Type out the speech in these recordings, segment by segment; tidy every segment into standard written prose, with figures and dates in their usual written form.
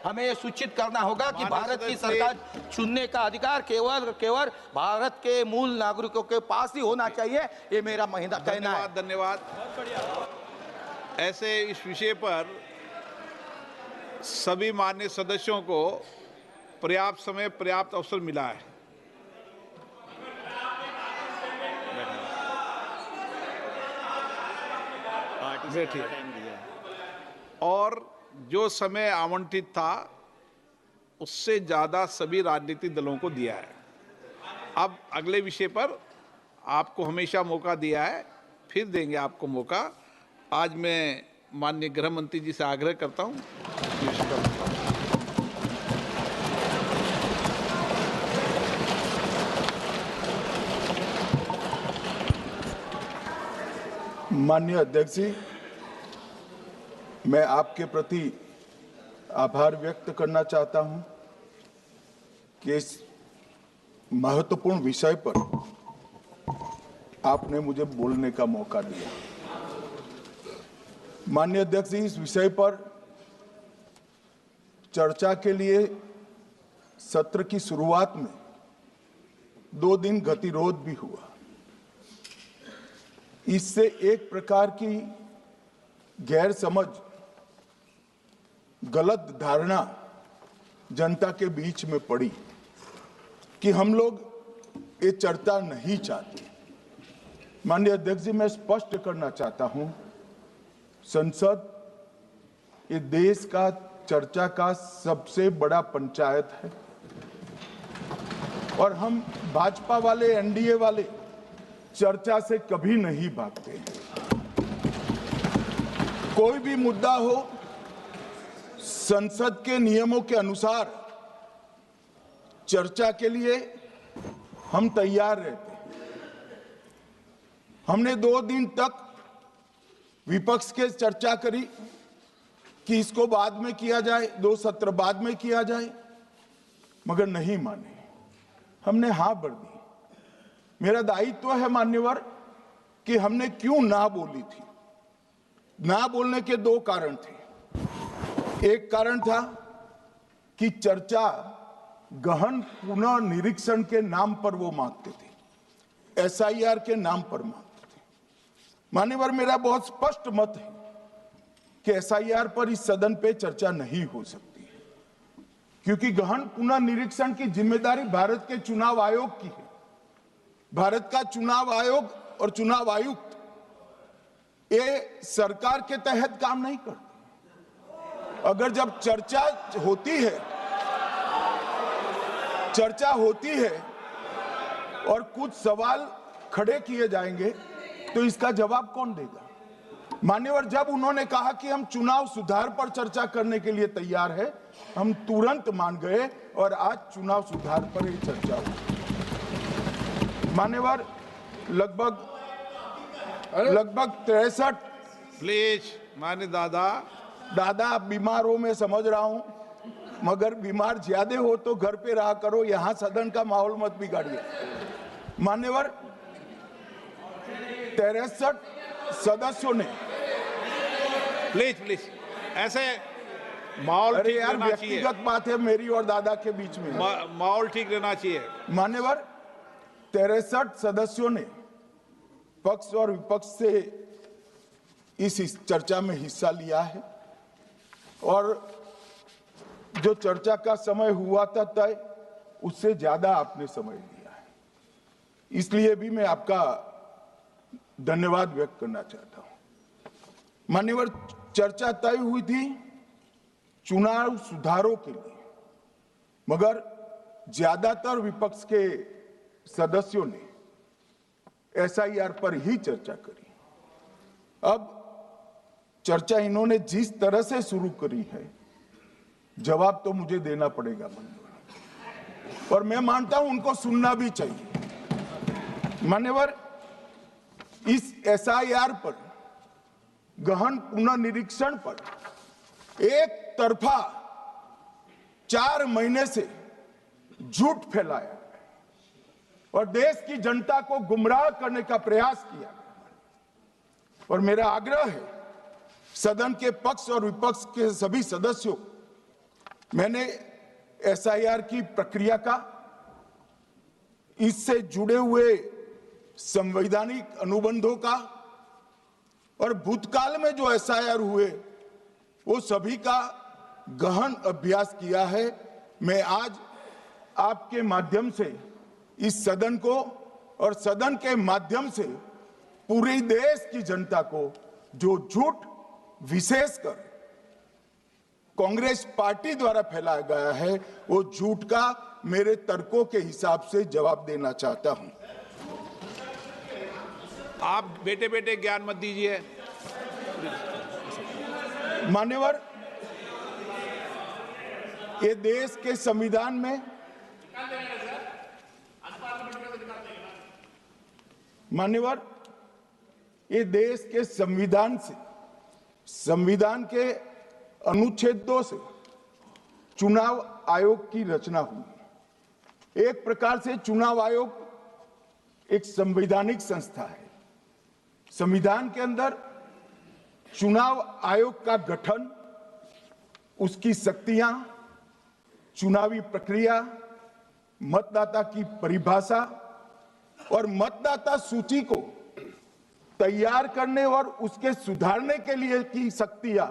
हमें ये सूचित करना होगा कि भारत की सरकार चुनने का अधिकार केवल भारत के मूल नागरिकों के पास ही होना चाहिए। ये मेरा कहना है। धन्यवाद। ऐसे इस विषय पर सभी माननीय सदस्यों को पर्याप्त समय, पर्याप्त अवसर मिला है। बैठिए। और जो समय आवंटित था उससे ज्यादा सभी राजनीतिक दलों को दिया है। अब अगले विषय पर आपको हमेशा मौका दिया है, फिर देंगे आपको मौका। आज मैं माननीय गृह मंत्री जी से आग्रह करता हूं। माननीय अध्यक्ष जी, मैं आपके प्रति आभार व्यक्त करना चाहता हूं कि इस महत्वपूर्ण विषय पर आपने मुझे बोलने का मौका दिया। माननीय अध्यक्ष जी, इस विषय पर चर्चा के लिए सत्र की शुरुआत में 2 दिन गतिरोध भी हुआ। इससे एक प्रकार की गैर समझ, गलत धारणा जनता के बीच में पड़ी कि हम लोग ये चर्चा नहीं चाहते। माननीय अध्यक्ष जी, मैं स्पष्ट करना चाहता हूं, संसद ये देश का चर्चा का सबसे बड़ा पंचायत है और हम भाजपा वाले, एनडीए वाले चर्चा से कभी नहीं भागते हैं। कोई भी मुद्दा हो, संसद के नियमों के अनुसार चर्चा के लिए हम तैयार रहते हैं। हमने 2 दिन तक विपक्ष के चर्चा करी कि इसको बाद में किया जाए, 2 सत्र बाद में किया जाए, मगर नहीं माने। हमने हाँ भर दी। मेरा दायित्व है मान्यवर कि हमने क्यों ना बोली थी। ना बोलने के 2 कारण थे। एक कारण था कि चर्चा गहन पुनः निरीक्षण के नाम पर वो मांगते थे, एसआईआर के नाम पर मांगते थे। मान्यवर, मेरा बहुत स्पष्ट मत है कि एसआईआर पर इस सदन पे चर्चा नहीं हो सकती, क्योंकि गहन पुनः निरीक्षण की जिम्मेदारी भारत के चुनाव आयोग की है। भारत का चुनाव आयोग और चुनाव आयुक्त ये सरकार के तहत काम नहीं करते। अगर जब चर्चा होती है और कुछ सवाल खड़े किए जाएंगे तो इसका जवाब कौन देगा? मान्यवर, जब उन्होंने कहा कि हम चुनाव सुधार पर चर्चा करने के लिए तैयार है, हम तुरंत मान गए और आज चुनाव सुधार पर ही चर्चा हुई। मान्यवर, लगभग 63। प्लीज मान्य दादा बीमार हो, मैं समझ रहा हूं, मगर बीमार ज्यादा हो तो घर पे रहा करो, यहां सदन का माहौल मत बिगाड़िए। मान्यवर, 63 सदस्यों ने प्लीज ऐसे माहौल ठीक रहना चाहिए। व्यक्तिगत बात है मेरी और दादा के बीच में, माहौल ठीक रहना चाहिए। मान्यवर, 63 सदस्यों ने पक्ष और विपक्ष से इस चर्चा में हिस्सा लिया है और जो चर्चा का समय हुआ था तय, उससे ज्यादा आपने समय लिया है। इसलिए भी मैं आपका धन्यवाद व्यक्त करना चाहता हूं। मान्यवर, चर्चा तय हुई थी चुनाव सुधारों के लिए, मगर ज्यादातर विपक्ष के सदस्यों ने एसआईआर पर ही चर्चा करी। अब चर्चा इन्होंने जिस तरह से शुरू करी है, जवाब तो मुझे देना पड़ेगा मान्यवर, और मैं मानता हूं उनको सुनना भी चाहिए। मान्यवर, इस एसआईआर पर, गहन पुनर्निरीक्षण पर एक तरफा 4 महीने से झूठ फैलाया और देश की जनता को गुमराह करने का प्रयास किया। और मेरा आग्रह है सदन के पक्ष और विपक्ष के सभी सदस्यों मैंने एसआईआर की प्रक्रिया का, इससे जुड़े हुए संवैधानिक अनुबंधों का और भूतकाल में जो एसआईआर हुए वो सभी का गहन अभ्यास किया है। मैं आज आपके माध्यम से इस सदन को और सदन के माध्यम से पूरे देश की जनता को जो झूठ विशेषकर कांग्रेस पार्टी द्वारा फैलाया गया है वो झूठ का मेरे तर्कों के हिसाब से जवाब देना चाहता हूं। आप बेटे बेटे ज्ञान मत दीजिए। मान्यवर, ये देश के संविधान में, मान्यवर, ये देश के संविधान से, संविधान के अनुच्छेद 2 से चुनाव आयोग की रचना हुई। एक प्रकार से चुनाव आयोग एक संवैधानिक संस्था है। संविधान के अंदर चुनाव आयोग का गठन, उसकी शक्तियां, चुनावी प्रक्रिया, मतदाता की परिभाषा और मतदाता सूची को तैयार करने और उसके सुधारने के लिए की शक्तियां,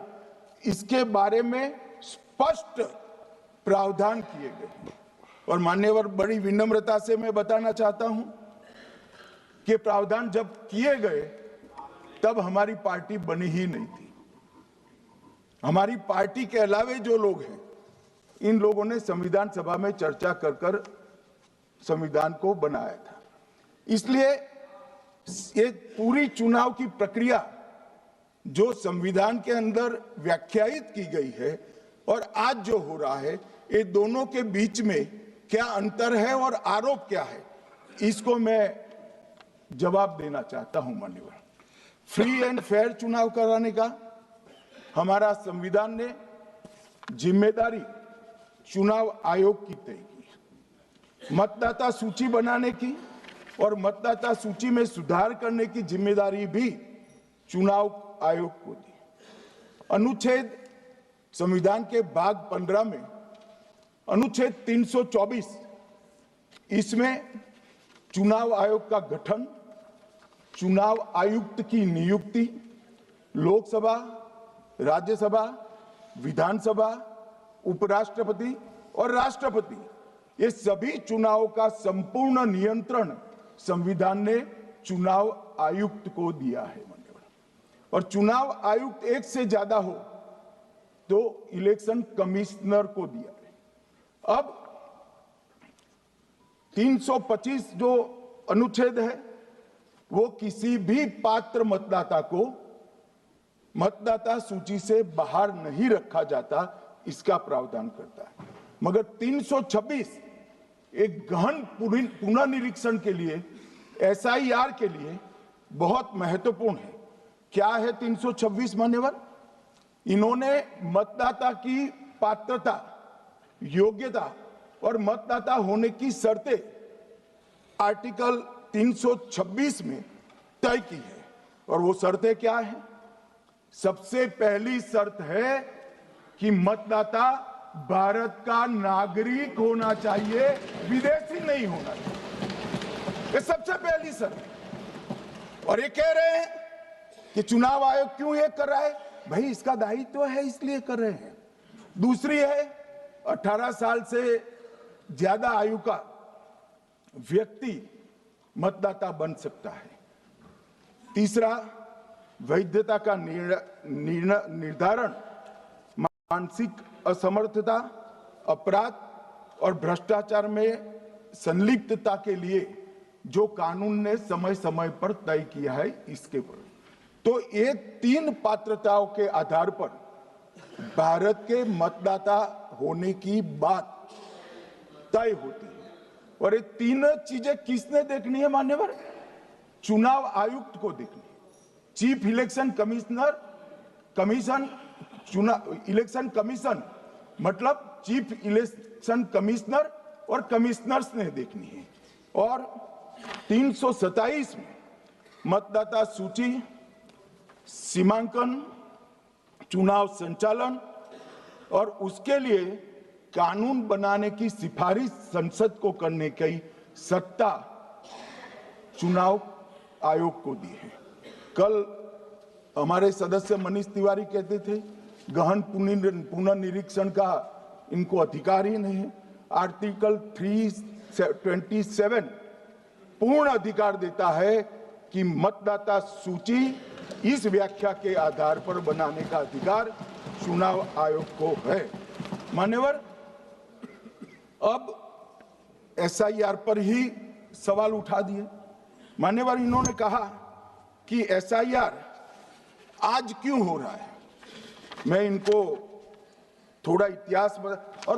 इसके बारे में स्पष्ट प्रावधान किए गए। और मान्यवर, बड़ी विनम्रता से मैं बताना चाहता हूं कि प्रावधान जब किए गए तब हमारी पार्टी बनी ही नहीं थी। हमारी पार्टी के अलावे जो लोग हैं, इन लोगों ने संविधान सभा में चर्चा कर कर संविधान को बनाया था। इसलिए ये पूरी चुनाव की प्रक्रिया जो संविधान के अंदर व्याख्यायित की गई है और आज जो हो रहा है, ये दोनों के बीच में क्या अंतर है और आरोप क्या है, इसको मैं जवाब देना चाहता हूं। माननीय, फ्री एंड फेयर चुनाव कराने का हमारा संविधान ने जिम्मेदारी चुनाव आयोग की तय की। मतदाता सूची बनाने की और मतदाता सूची में सुधार करने की जिम्मेदारी भी चुनाव आयोग को दी। अनुच्छेद, संविधान के भाग 15 में अनुच्छेद 324, इसमें चुनाव आयोग का गठन, चुनाव आयुक्त की नियुक्ति, लोकसभा, राज्यसभा, विधानसभा, उपराष्ट्रपति और राष्ट्रपति, ये सभी चुनाव का संपूर्ण नियंत्रण संविधान ने चुनाव आयुक्त को दिया है। और चुनाव आयुक्त एक से ज्यादा हो तो इलेक्शन कमिश्नर को दिया है। अब 325 जो अनुच्छेद है वो किसी भी पात्र मतदाता को मतदाता सूची से बाहर नहीं रखा जाता, इसका प्रावधान करता है। मगर 326 एक गहन पुनर्निरीक्षण के लिए, एसआईआर के लिए बहुत महत्वपूर्ण है। क्या है 326 मान्यवर? इन्होंने मतदाता की पात्रता, योग्यता और मतदाता होने की शर्तें आर्टिकल 326 में तय की है। और वो शर्तें क्या है? सबसे पहली शर्त है कि मतदाता भारत का नागरिक होना चाहिए, विदेशी नहीं होना चाहिए। ये सबसे पहली शर्त। और ये कह रहे हैं कि चुनाव आयोग क्यों ये कर रहा है? भाई, इसका दायित्व है इसलिए कर रहे हैं। दूसरी है 18 साल से ज्यादा आयु का व्यक्ति मतदाता बन सकता है। तीसरा, वैधता का निर्धारण मानसिक असमर्थता, अपराध और भ्रष्टाचार में संलिप्तता के लिए जो कानून ने समय समय पर तय किया है, इसके पर। तो ये 3 पात्रताओं के आधार पर भारत के मतदाता होने की बात तय होती है। और ये 3 चीजें किसने देखनी है मान्यवर? चुनाव आयुक्त को देखनी है। चीफ इलेक्शन इलेक्शन कमीशन मतलब चीफ इलेक्शन कमिश्नर और कमिश्नर्स ने देखनी है। और 327 में मतदाता सूची, सीमांकन, चुनाव संचालन और उसके लिए कानून बनाने की सिफारिश संसद को करने की सत्ता चुनाव आयोग को दी है। कल हमारे सदस्य मनीष तिवारी कहते थे गहन पुनर्निरीक्षण का इनको अधिकार ही नहीं है। आर्टिकल 327 पूर्ण अधिकार देता है कि मतदाता सूची इस व्याख्या के आधार पर बनाने का अधिकार चुनाव आयोग को है। मान्यवर, अब एसआईआर पर ही सवाल उठा दिए। मान्यवर, इन्होंने कहा कि एसआईआर आज क्यों हो रहा है। मैं इनको थोड़ा इतिहास और